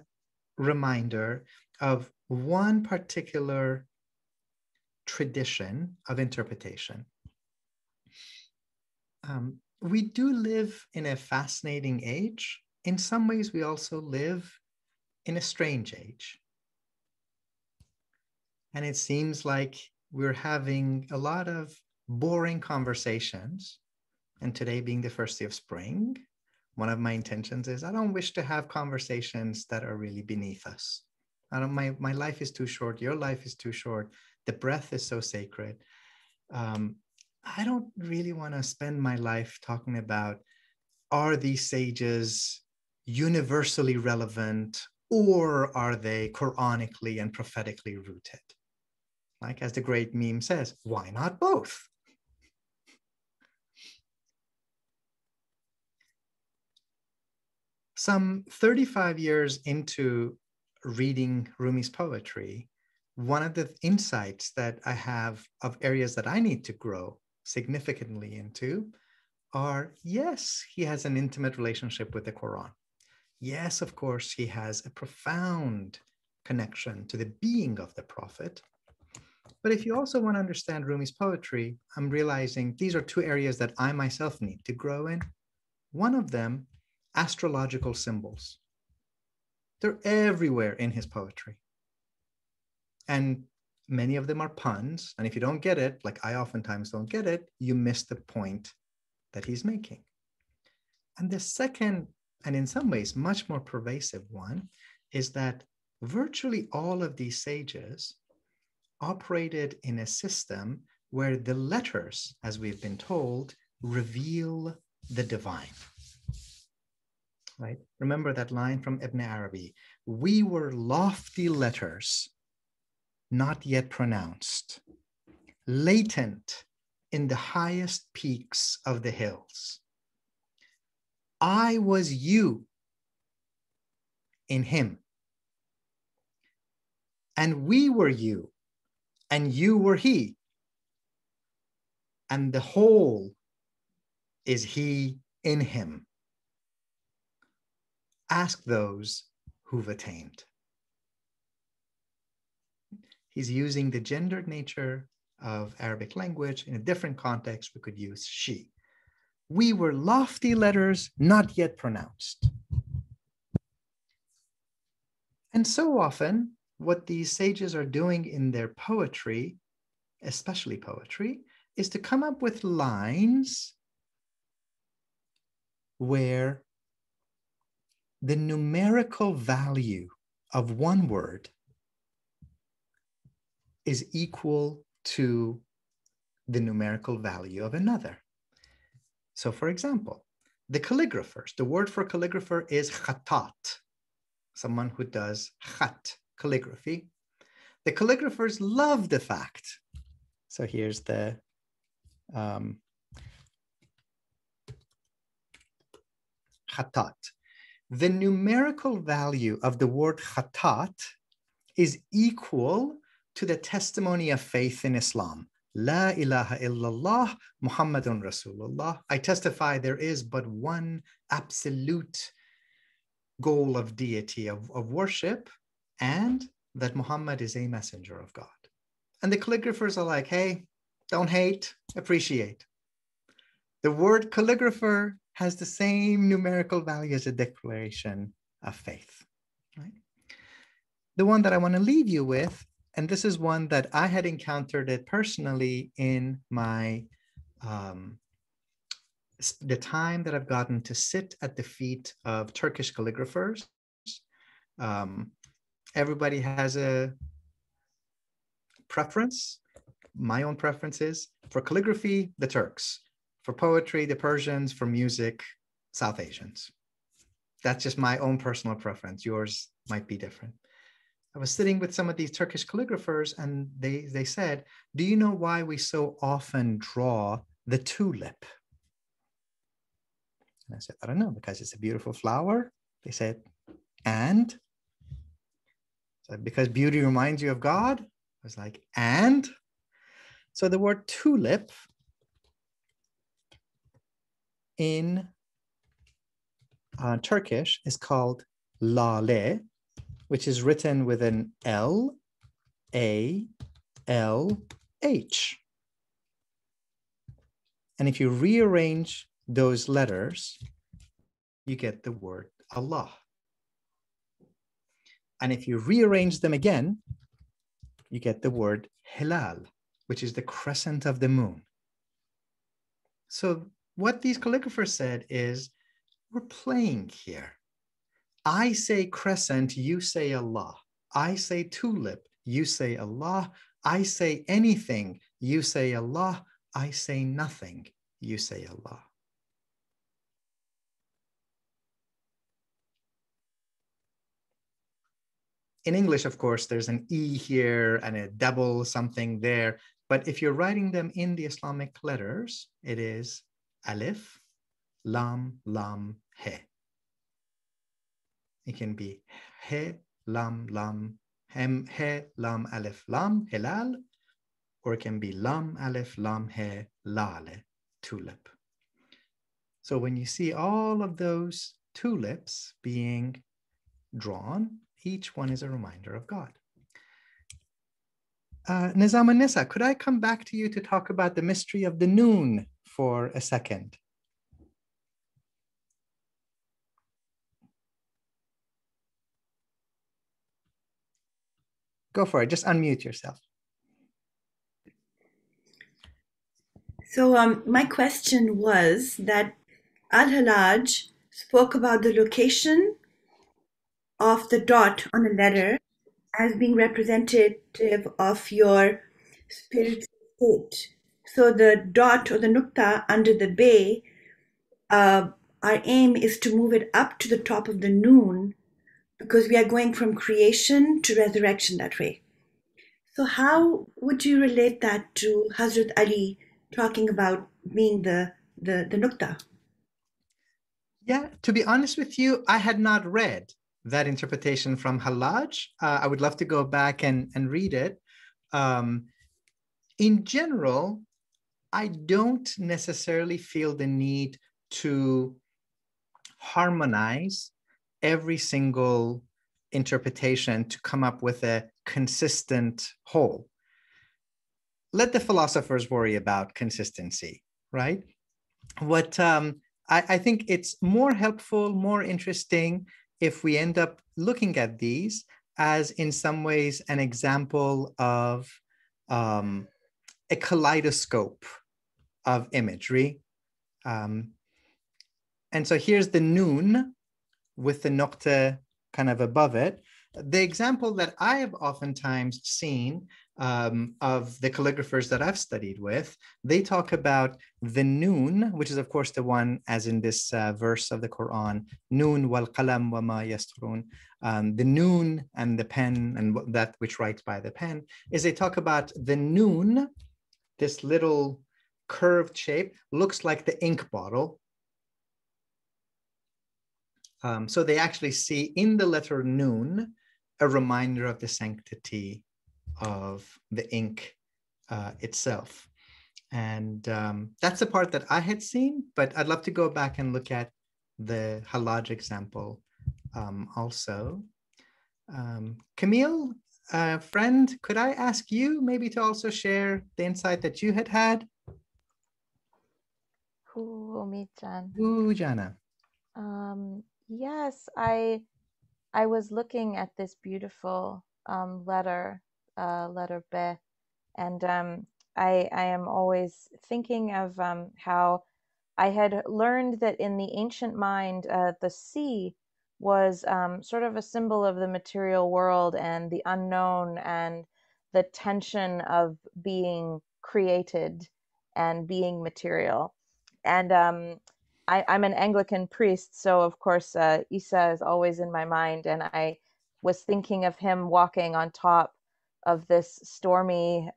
reminder of one particular tradition of interpretation. We do live in a fascinating age. In some ways, we also live in a strange age. And it seems like we're having a lot of boring conversations. And today being the first day of spring, one of my intentions is I don't wish to have conversations that are really beneath us. My life is too short. Your life is too short. The breath is so sacred. I don't really want to spend my life talking about, are these sages universally relevant, or are they Quranically and prophetically rooted? Like, as the great meme says, why not both? Some 35 years into reading Rumi's poetry, one of the insights that I have of areas that I need to grow significantly into are, yes, he has an intimate relationship with the Quran. Yes, of course, he has a profound connection to the being of the Prophet. But if you also want to understand Rumi's poetry, I'm realizing these are 2 areas that I myself need to grow in. One of them, astrological symbols. They're everywhere in his poetry. And many of them are puns. And if you don't get it, like I oftentimes don't get it, you miss the point that he's making. And the second, and in some ways much more pervasive one, is that virtually all of these sages operated in a system where the letters, as we've been told, reveal the divine. Right? Remember that line from Ibn Arabi, we were lofty letters, not yet pronounced, latent in the highest peaks of the hills. I was you in him, and we were you, and you were he, and the whole is he in him. Ask those who've attained. He's using the gendered nature of Arabic language. In a different context, we could use she. We were lofty letters not yet pronounced. And so often, what these sages are doing in their poetry, especially poetry, is to come up with lines where the numerical value of one word is equal to the numerical value of another. So for example, the calligraphers, the word for calligrapher is khatat, someone who does khat, calligraphy. The calligraphers love the fact. So here's the khatat. The numerical value of the word khatat is equal to the testimony of faith in Islam. La ilaha illallah Muhammadun Rasulullah. I testify there is but one absolute goal of deity, of worship, and that Muhammad is a messenger of God. And the calligraphers are like, hey, don't hate, appreciate. The word calligrapher has the same numerical value as a declaration of faith. Right? The one that I want to leave you with, and this is one that I had encountered it personally in my the time that I've gotten to sit at the feet of Turkish calligraphers. Everybody has a preference. My own preference is for calligraphy, the Turks. For poetry, the Persians. For music, South Asians. That's just my own personal preference. Yours might be different. I was sitting with some of these Turkish calligraphers, and they said, do you know why we so often draw the tulip? And I said, I don't know, because it's a beautiful flower. They said, and? So because beauty reminds you of God? I was like, and? So the word tulip in Turkish is called lale, which is written with an L-A-L-H. And if you rearrange those letters, you get the word Allah. And if you rearrange them again, you get the word hilal, which is the crescent of the moon. So what these calligraphers said is, we're playing here. I say crescent, you say Allah. I say tulip, you say Allah. I say anything, you say Allah. I say nothing, you say Allah. In English, of course, there's an E here and a double something there. But if you're writing them in the Islamic letters, it is alif, lam, lam, he. It can be he, lam, lam, hem, he, lam, alif, lam, hilal, or it can be lam, alif, lam, he, lale, tulip. So when you see all of those tulips being drawn, each one is a reminder of God. Nizam and Nisa, could I come back to you to talk about the mystery of the noon for a second? Go for it. Just unmute yourself. So my question was that Al-Halaj spoke about the location of the dot on a letter as being representative of your spiritual state. So the dot or the nukta under the bay, our aim is to move it up to the top of the noon, because we are going from creation to resurrection that way. So how would you relate that to Hazrat Ali talking about being the nukta? Yeah, to be honest with you, I had not read that interpretation from Hallaj. I would love to go back and read it. Um, in general, I don't necessarily feel the need to harmonize every single interpretation to come up with a consistent whole. Let the philosophers worry about consistency, right? What I think it's more helpful, more interesting if we end up looking at these as, in some ways, an example of a kaleidoscope of imagery. And so here's the noon with the nokta kind of above it. The example that I have oftentimes seen of the calligraphers that I've studied with, they talk about the noon, which is of course the one as in this verse of the Quran, noon wal qalam wa ma yasturun, the noon and the pen and that which writes by the pen, is they talk about the noon, this little curved shape, looks like the ink bottle. So they actually see in the letter noon a reminder of the sanctity of the ink itself. And that's the part that I had seen, but I'd love to go back and look at the Hallaj example also. Camille, friend, could I ask you maybe to also share the insight that you had had? Umid-chan. Ooh, Jana. Yes, I was looking at this beautiful letter, letter B, and I am always thinking of how I had learned that in the ancient mind, the sea was sort of a symbol of the material world and the unknown and the tension of being created and being material. And I'm an Anglican priest, so of course Isa is always in my mind, and I was thinking of him walking on top of this stormy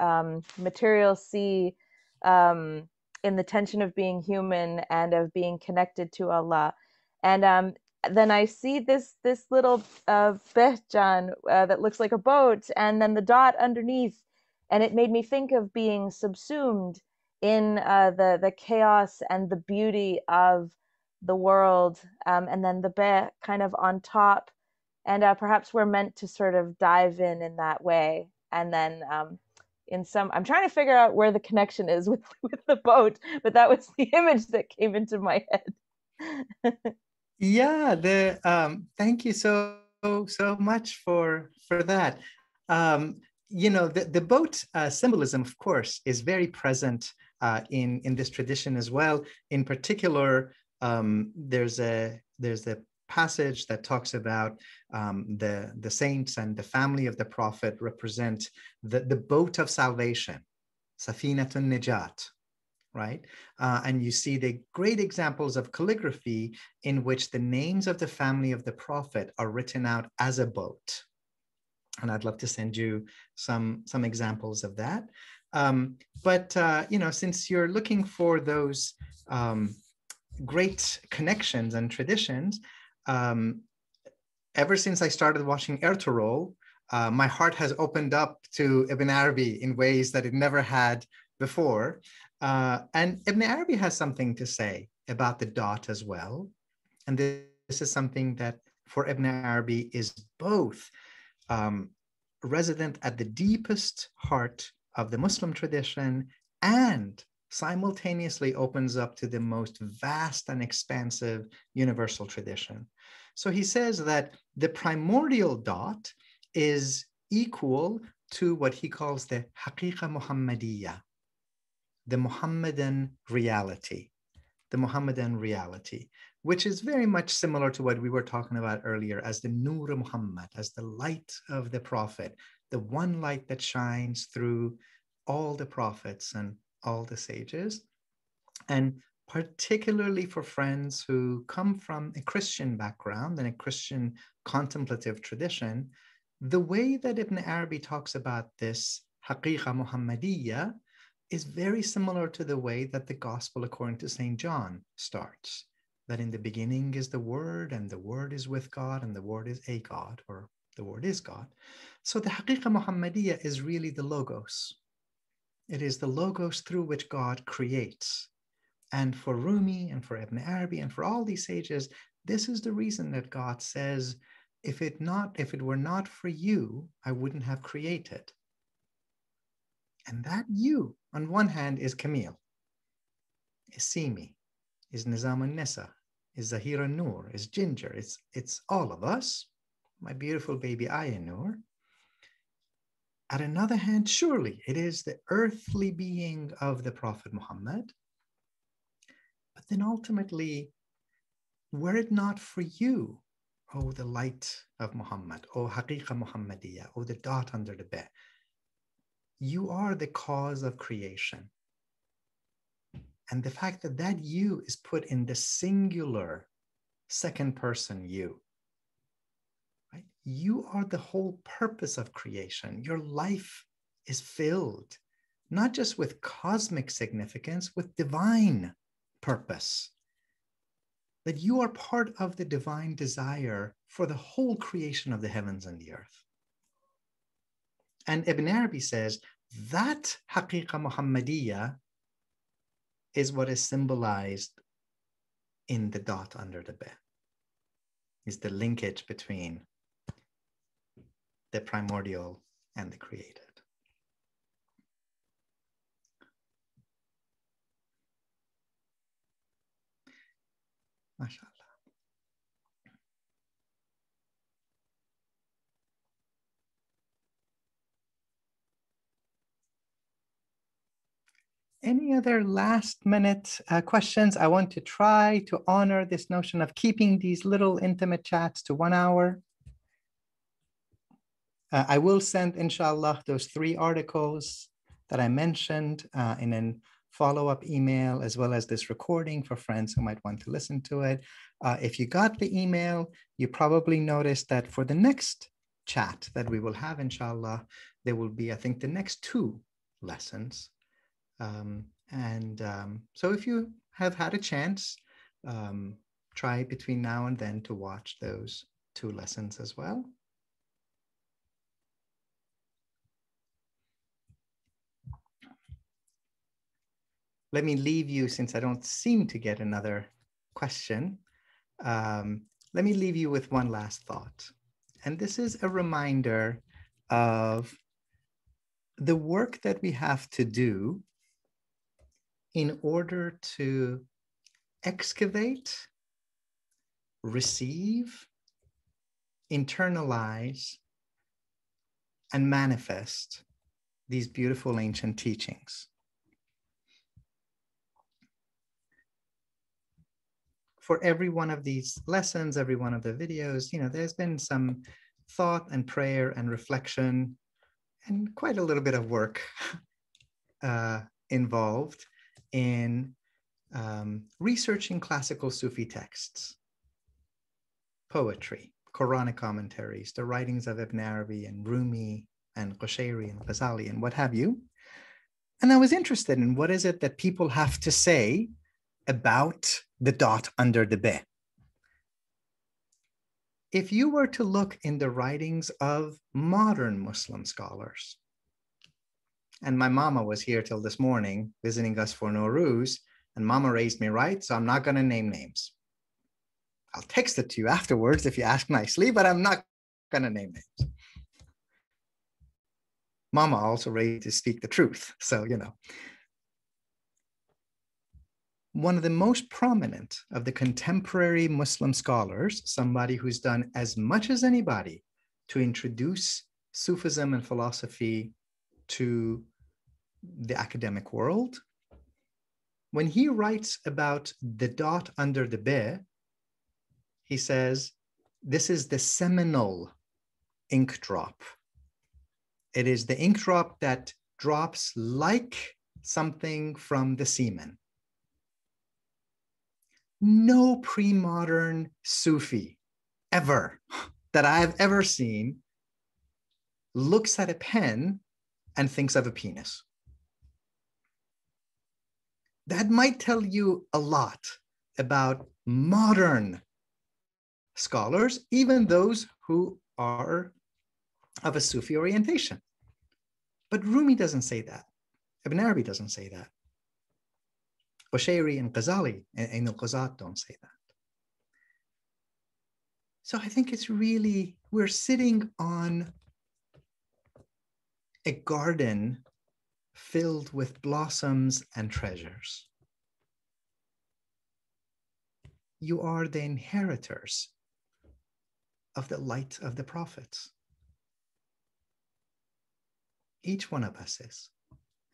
material sea, in the tension of being human and of being connected to Allah. And then I see this little behjan that looks like a boat, and then the dot underneath, and it made me think of being subsumed in the chaos and the beauty of the world, and then the beh kind of on top, and perhaps we're meant to sort of dive in that way, and then in some, I'm trying to figure out where the connection is with the boat, but that was the image that came into my head. Yeah, thank you so much for that. You know, the boat symbolism, of course, is very present in this tradition as well. In particular, there's a passage that talks about the saints and the family of the Prophet represent the boat of salvation, Safinatun Najat, right? And you see the great examples of calligraphy in which the names of the family of the Prophet are written out as a boat. And I'd love to send you some examples of that. But you know, since you're looking for those great connections and traditions, ever since I started watching Ertugrul, my heart has opened up to Ibn Arabi in ways that it never had before. And Ibn Arabi has something to say about the dot as well. And this is something that for Ibn Arabi is both resident at the deepest heart of the Muslim tradition and simultaneously opens up to the most vast and expansive universal tradition. So he says that the primordial dot is equal to what he calls the Haqiqa Muhammadiyya, the Muhammadan reality, which is very much similar to what we were talking about earlier as the Nur Muhammad, as the light of the Prophet, the one light that shines through all the prophets and all the sages. And particularly for friends who come from a Christian background and a Christian contemplative tradition, the way that Ibn Arabi talks about this Haqiqa Muhammadiyya is very similar to the way that the Gospel according to St. John starts, that in the beginning is the Word, and the Word is with God, and the Word is a God, or the Word is God. So the Haqiqa Muhammadiyya is really the Logos. It is the Logos through which God creates. And for Rumi and for Ibn Arabi and for all these sages, this is the reason that God says, if it were not for you, I wouldn't have created. And that you, on one hand, is Camille, is Simi, is Nizam al-Nisa, is Zahira Noor, is Ginger. It's all of us, my beautiful baby Aya Noor. At another hand, surely it is the earthly being of the Prophet Muhammad. But then ultimately, were it not for you, oh, the light of Muhammad, oh, Haqiqa Muhammadiyya, oh, the dot under the beh, you are the cause of creation. And the fact that that you is put in the singular second person you, right? You are the whole purpose of creation. Your life is filled not just with cosmic significance, with divine purpose. That you are part of the divine desire for the whole creation of the heavens and the earth. And Ibn Arabi says that Haqiqa Muhammadiyya is what is symbolized in the dot under the beh, is the linkage between the primordial and the created. MashaAllah. Any other last minute questions? I want to try to honor this notion of keeping these little intimate chats to 1 hour. I will send, inshallah, those 3 articles that I mentioned in a follow-up email, as well as this recording for friends who might want to listen to it. If you got the email, you probably noticed that for the next chat that we will have, inshallah, there will be, I think, the next 2 lessons. So if you have had a chance, try between now and then to watch those 2 lessons as well. Let me leave you, since I don't seem to get another question, let me leave you with one last thought. And this is a reminder of the work that we have to do in order to excavate, receive, internalize, and manifest these beautiful ancient teachings. For every one of these lessons, every one of the videos, there's been some thought and prayer and reflection and quite a little bit of work involved in researching classical Sufi texts, poetry, Quranic commentaries, the writings of Ibn Arabi and Rumi and Qushayri and Ghazali and what have you. And I was interested in what is it that people have to say about the dot under the beh. If you were to look in the writings of modern Muslim scholars, and my mama was here till this morning visiting us for Nowruz, and mama raised me right, so I'm not going to name names. I'll text it to you afterwards if you ask nicely, but I'm not going to name names. Mama also raised to speak the truth, so One of the most prominent of the contemporary Muslim scholars, somebody who's done as much as anybody to introduce Sufism and philosophy to the academic world, when he writes about the dot under the beh, he says, this is the seminal ink drop. It is the ink drop that drops like something from the semen. No pre-modern Sufi ever that I've ever seen looks at a pen and thinks of a penis. That might tell you a lot about modern scholars, even those who are of a Sufi orientation. But Rumi doesn't say that. Ibn Arabi doesn't say that. Bushairi and Ghazali and Ain al-Qazat don't say that. So I think it's really, we're sitting on a garden filled with blossoms and treasures. You are the inheritors of the light of the prophets. Each one of us is.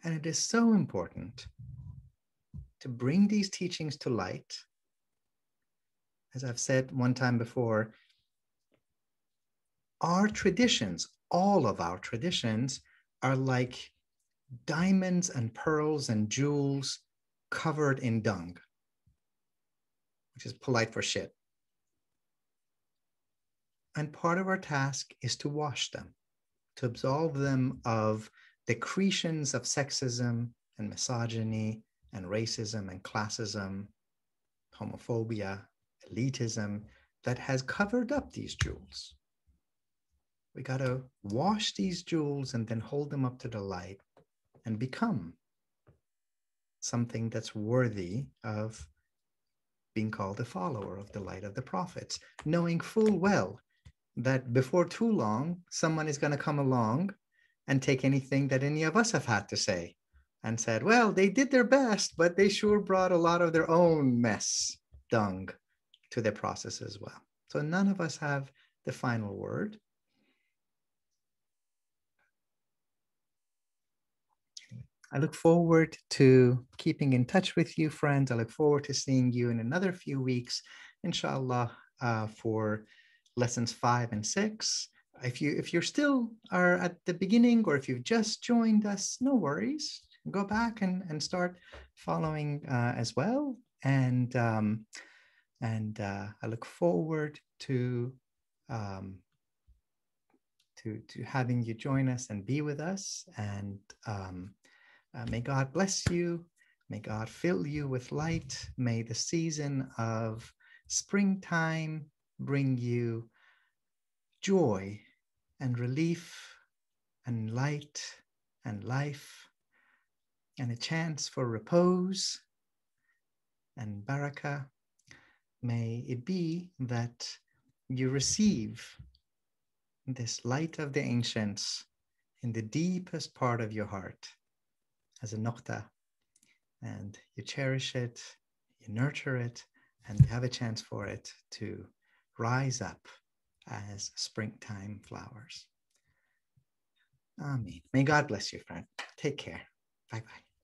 And it is so important to bring these teachings to light. As I've said one time before, our traditions, all of our traditions, are like diamonds and pearls and jewels covered in dung, which is polite for shit. And part of our task is to wash them, to absolve them of the accretions of sexism and misogyny and racism and classism, homophobia, elitism that has covered up these jewels. We got to wash these jewels and then hold them up to the light and become something that's worthy of being called a follower of the light of the prophets, knowing full well that before too long, someone is going to come along and take anything that any of us have had to say and said, well, they did their best, but they sure brought a lot of their own mess, dung, to the process as well. So none of us have the final word. I look forward to keeping in touch with you, friends. I look forward to seeing you in another few weeks, inshallah, for lessons 5 and 6. If you're still are at the beginning, or if you've just joined us, no worries. Go back and start following as well. And I look forward to having you join us and be with us. And may God bless you. May God fill you with light. May the season of springtime bring you joy and relief and light and life and a chance for repose and barakah. May it be that you receive this light of the ancients in the deepest part of your heart as a nuqta, and you cherish it, you nurture it, and you have a chance for it to rise up as springtime flowers. Amen. May God bless you, friend. Take care. Bye-bye.